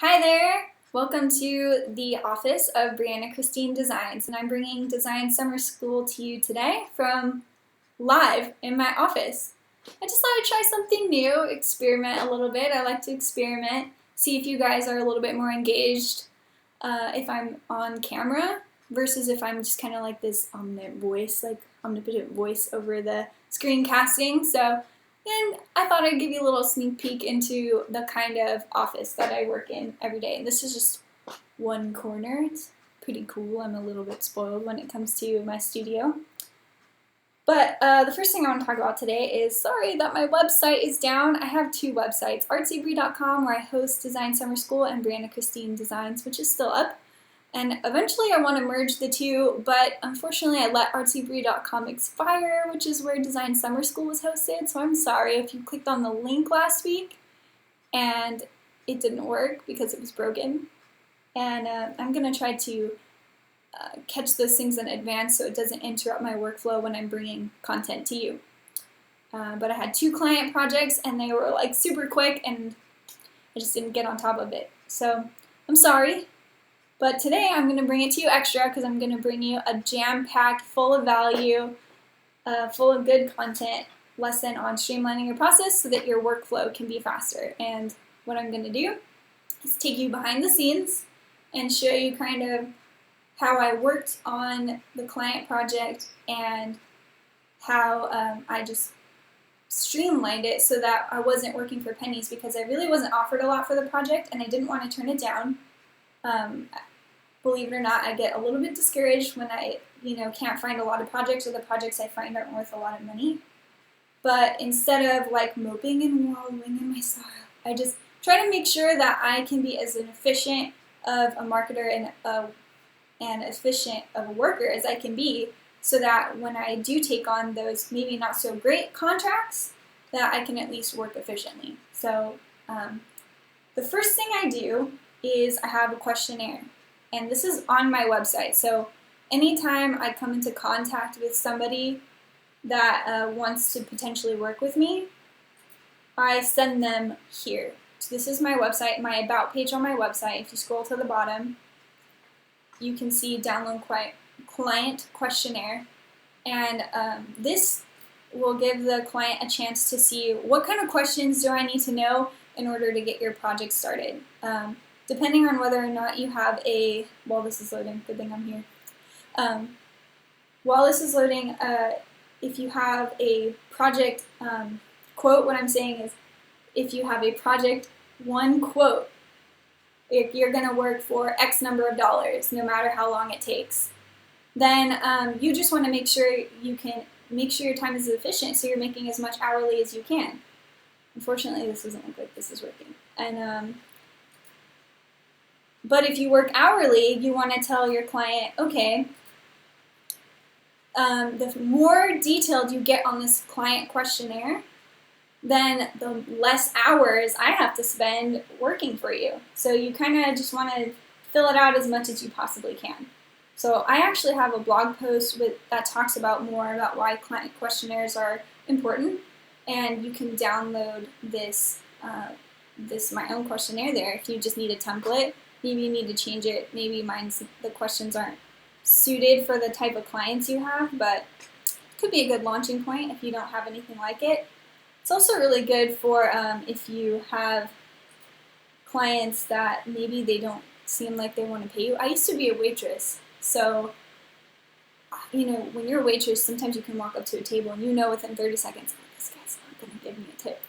Hi there! Welcome to the office of Brianna Christine Designs, and I'm bringing Design Summer School to you today from live in my office. I just thought I'd try something new, experiment a little bit. I like to experiment, see if you guys are a little bit more engaged if I'm on camera versus if I'm just kind of like this omnipotent voice over the screencasting. And I thought I'd give you a little sneak peek into the kind of office that I work in every day. And this is just one corner. It's pretty cool. I'm a little bit spoiled when it comes to my studio. But the first thing I want to talk about today is, sorry that my website is down. I have two websites, artsybrie.com, where I host Design Summer School, and Brianna Christine Designs, which is still up. And eventually I want to merge the two, but unfortunately I let artsybrie.com expire, which is where Design Summer School was hosted, so I'm sorry if you clicked on the link last week and it didn't work because it was broken. And I'm going to try to catch those things in advance so it doesn't interrupt my workflow when I'm bringing content to you. But I had two client projects and they were like super quick and I just didn't get on top of it. So I'm sorry. But today I'm going to bring it to you extra because I'm going to bring you a jam-packed, full of value, full of good content lesson on streamlining your process so that your workflow can be faster. And what I'm going to do is take you behind the scenes and show you kind of how I worked on the client project and how I just streamlined it so that I wasn't working for pennies because I really wasn't offered a lot for the project and I didn't want to turn it down. Believe it or not, I get a little bit discouraged when I, can't find a lot of projects or the projects I find aren't worth a lot of money. But instead of like moping and wallowing in my sorrow, I just try to make sure that I can be as efficient of a marketer and efficient of a worker as I can be so that when I do take on those maybe not so great contracts, that I can at least work efficiently. So the first thing I do is I have a questionnaire. And this is on my website, so anytime I come into contact with somebody that wants to potentially work with me, I send them here. So this is my website, my About page on my website. If you scroll to the bottom, you can see Download Client Questionnaire. And this will give the client a chance to see what kind of questions do I need to know in order to get your project started. Depending on whether or not you have while this is loading, good thing I'm here. While this is loading, if you have a project quote, what I'm saying is if you have a project one quote, if you're going to work for X number of dollars, no matter how long it takes, then you just want to make sure your time is efficient so you're making as much hourly as you can. Unfortunately, this doesn't look like this is working. But if you work hourly, you want to tell your client, okay, the more detailed you get on this client questionnaire, then the less hours I have to spend working for you. So you kind of just want to fill it out as much as you possibly can. So I actually have a blog post that talks about more about why client questionnaires are important, and you can download this my own questionnaire there if you just need a template. Maybe you need to change it. Maybe the questions aren't suited for the type of clients you have, but it could be a good launching point if you don't have anything like it. It's also really good for if you have clients that maybe they don't seem like they want to pay you. I used to be a waitress, so when you're a waitress, sometimes you can walk up to a table and within 30 seconds, this guy's not going to give me a tip.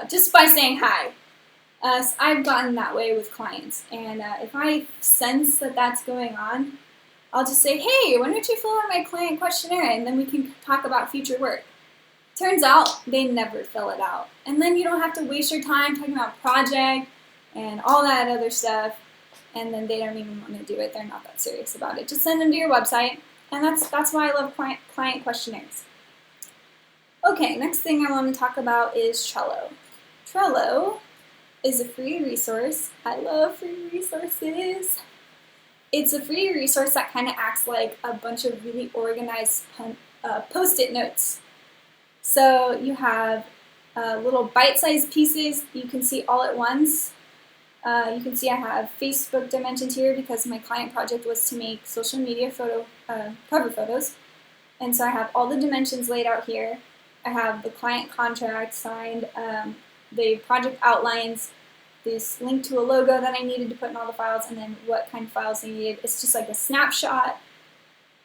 Just by saying hi. I've gotten that way with clients, and if I sense that that's going on, I'll just say, hey, why don't you fill out my client questionnaire, and then we can talk about future work. Turns out they never fill it out, and then you don't have to waste your time talking about project and all that other stuff, and then they don't even want to do it. They're not that serious about it. Just send them to your website, and that's why I love client questionnaires. Okay, next thing I want to talk about is Trello. Trello is a free resource. I love free resources. It's a free resource that kind of acts like a bunch of really organized post-it notes. So you have little bite-sized pieces you can see all at once. You can see I have Facebook dimensions here because my client project was to make social media cover photos. And so I have all the dimensions laid out here. I have the client contract signed, the project outlines, this link to a logo that I needed to put in all the files, and then what kind of files they needed. It's just like a snapshot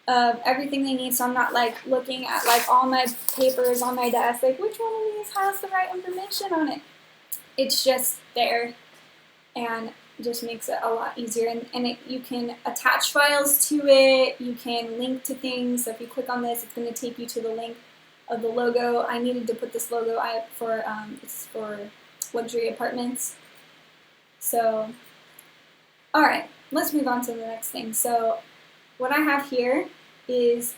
of everything they need, so I'm not like looking at like all my papers on my desk, like which one of these has the right information on it. It's just there, and just makes it a lot easier. And you can attach files to it, you can link to things. So if you click on this, it's going to take you to the link of the logo. I needed to put this logo for it's for luxury apartments. So, all right, let's move on to the next thing. So what I have here is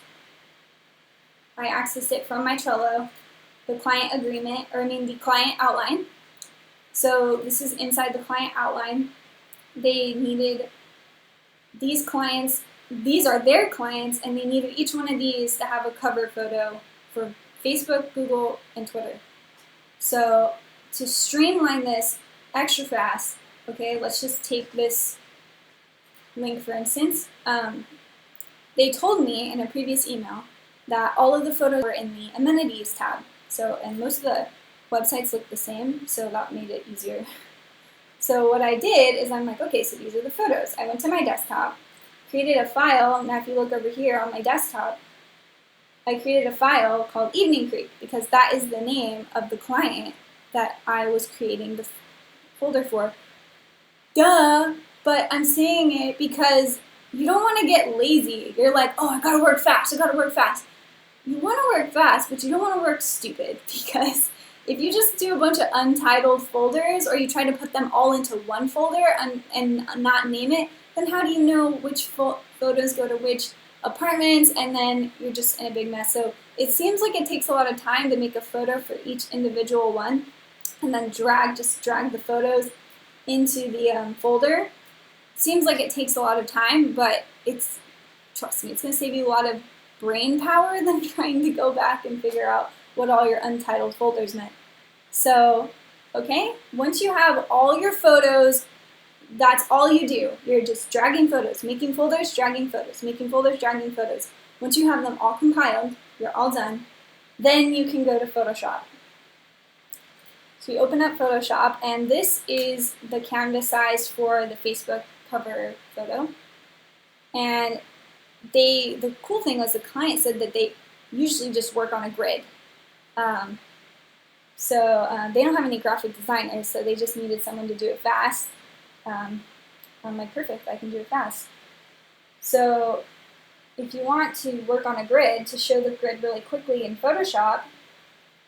I accessed it from my Trello, the client agreement, or I mean the client outline. So this is inside the client outline. They needed these clients, these are their clients, and they needed each one of these to have a cover photo for Facebook, Google, and Twitter. So to streamline this extra fast, okay, let's just take this link for instance. They told me in a previous email that all of the photos were in the amenities tab. So, and most of the websites look the same, so that made it easier. So what I did is I'm like, okay, so these are the photos. I went to my desktop, created a file. Now if you look over here on my desktop, I created a file called Evening Creek because that is the name of the client that I was creating the folder for. Duh, but I'm saying it because you don't want to get lazy. You're like, oh, I gotta work fast, I gotta work fast. You want to work fast, but you don't want to work stupid, because if you just do a bunch of untitled folders, or you try to put them all into one folder and not name it, then how do you know which photos go to which apartments, and then you're just in a big mess. So it seems like it takes a lot of time to make a photo for each individual one, and then just drag the photos into the folder. Seems like it takes a lot of time, but trust me, it's going to save you a lot of brain power than trying to go back and figure out what all your untitled folders meant. So, okay, once you have all your photos, that's all you do. You're just dragging photos, making folders, dragging photos, making folders, dragging photos. Once you have them all compiled, you're all done, then you can go to Photoshop. So you open up Photoshop, and this is the canvas size for the Facebook cover photo. And the cool thing was the client said that they usually just work on a grid. So they don't have any graphic designers, so they just needed someone to do it fast. I'm like, perfect, I can do it fast. So if you want to work on a grid, to show the grid really quickly in Photoshop,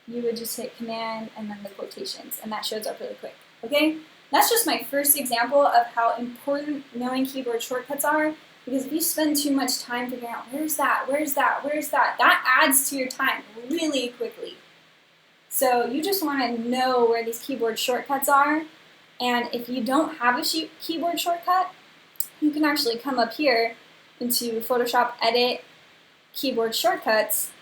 you would just hit Command and then the quotations, and that shows up really quick. Okay? That's just my first example of how important knowing keyboard shortcuts are, because if you spend too much time figuring out where's that, that adds to your time really quickly. So you just want to know where these keyboard shortcuts are, and if you don't have a keyboard shortcut, you can actually come up here into Photoshop Edit, Keyboard Shortcuts,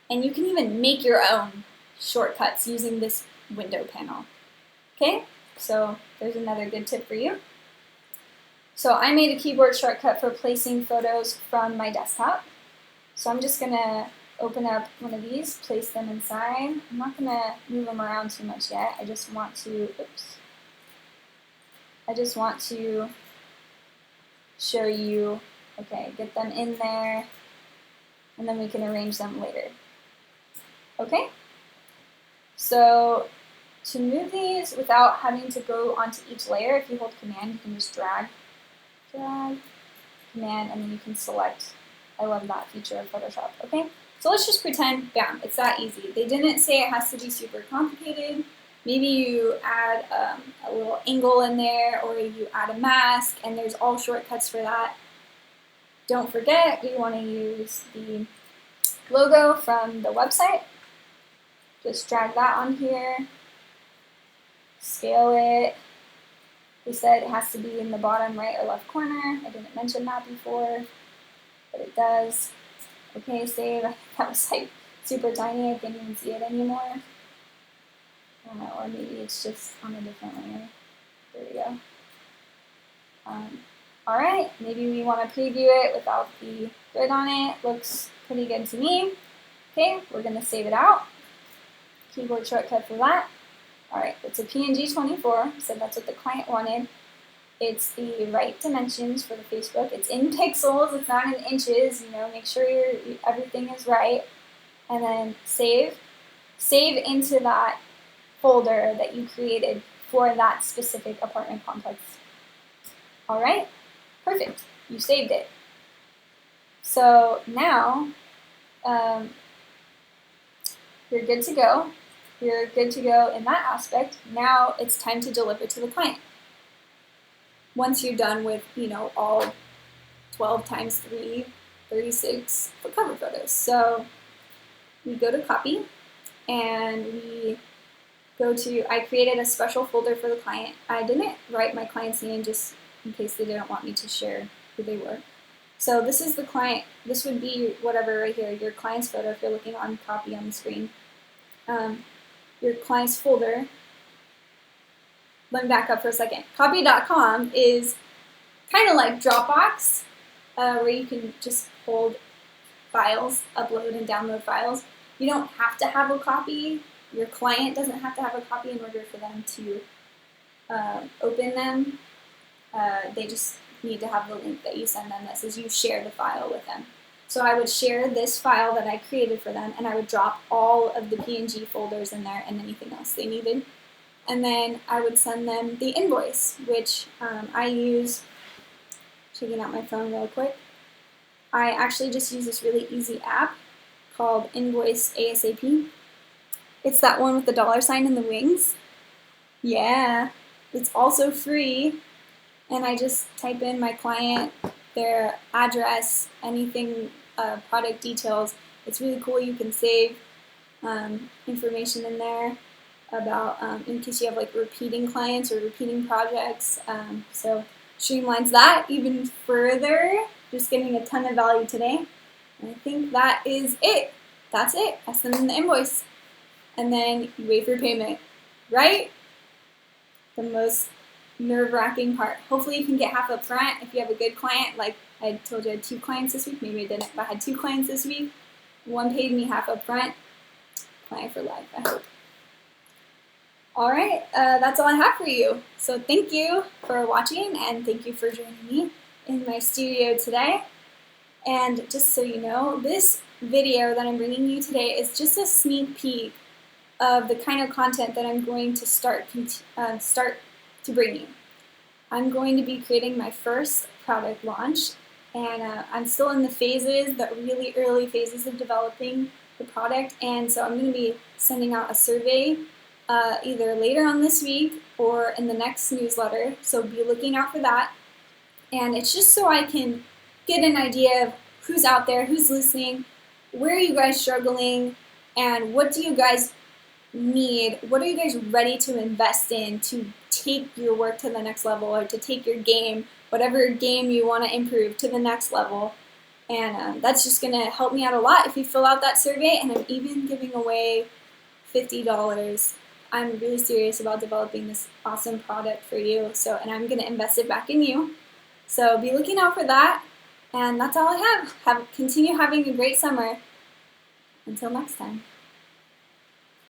and you can even make your own shortcuts using this window panel. Okay, so there's another good tip for you. So I made a keyboard shortcut for placing photos from my desktop. So I'm just going to open up one of these, place them inside. I'm not going to move them around too much yet. I just want to show you, okay, get them in there, and then we can arrange them later. Okay? So to move these without having to go onto each layer, if you hold Command, you can just drag, Command, and then you can select. I love that feature of Photoshop. Okay? So let's just pretend, bam, it's that easy. They didn't say it has to be super complicated. Maybe you add a little angle in there, or you add a mask, and there's all shortcuts for that. Don't forget, you want to use the logo from the website. Just drag that on here, scale it. They said it has to be in the bottom right or left corner. I didn't mention that before, but it does. Okay, save. That was like super tiny, I can't even see it anymore. I don't know, or maybe it's just on a different layer. There we go. All right, maybe we want to preview it without the grid on it. Looks pretty good to me. Okay, we're going to save it out. Keyboard shortcut for that. All right, it's a PNG 24, so that's what the client wanted. It's the right dimensions for the Facebook. It's in pixels, it's not in inches. You know, make sure everything is right. And then save. Save into that folder that you created for that specific apartment complex. All right, perfect. You saved it. So now you're good to go. You're good to go in that aspect. Now it's time to deliver to the client. Once you're done with, you know, all 12 times 3, 36 cover photos. So we go to copy and we go to, I created a special folder for the client. I didn't write my client's name just in case they didn't want me to share who they were. So this is the client. This would be whatever right here, your client's photo if you're looking on copy on the screen. Your client's folder. Let me back up for a second. Copy.com is kind of like Dropbox, where you can just hold files, upload and download files. You don't have to have a copy. Your client doesn't have to have a copy in order for them to open them. They just need to have the link that you send them that says you share the file with them. So I would share this file that I created for them, and I would drop all of the PNG folders in there and anything else they needed. And then I would send them the invoice, which I use, checking out my phone real quick. I actually just use this really easy app called Invoice ASAP. It's that one with the $ and the wings. Yeah, it's also free. And I just type in my client, their address, anything, product details. It's really cool. You can save information in there about in case you have like repeating clients or repeating projects. So streamlines that even further. Just getting a ton of value today. And I think that is it. That's it. I send them the invoice. And then you wait for payment. Right? The most nerve-wracking part. Hopefully you can get half up front if you have a good client. Like I told you I had 2 clients this week. Maybe I didn't, but I had 2 clients this week. One paid me half up front. Client for life, I hope. All right, that's all I have for you. So thank you for watching and thank you for joining me in my studio today. And just so you know, this video that I'm bringing you today is just a sneak peek of the kind of content that I'm going to start to bring you. I'm going to be creating my first product launch, and I'm still in the really early phases of developing the product, and so I'm going to be sending out a survey either later on this week or in the next newsletter, so be looking out for that. And it's just so I can get an idea of who's out there, who's listening, where are you guys struggling, and what do you guys need, what are you guys ready to invest in to take your work to the next level, or to take your game, whatever game you want to improve, to the next level. And that's just going to help me out a lot if you fill out that survey, and I'm even giving away $50. I'm really serious about developing this awesome product for you, and I'm going to invest it back in you. So be looking out for that, and that's all I have. Continue having a great summer. Until next time.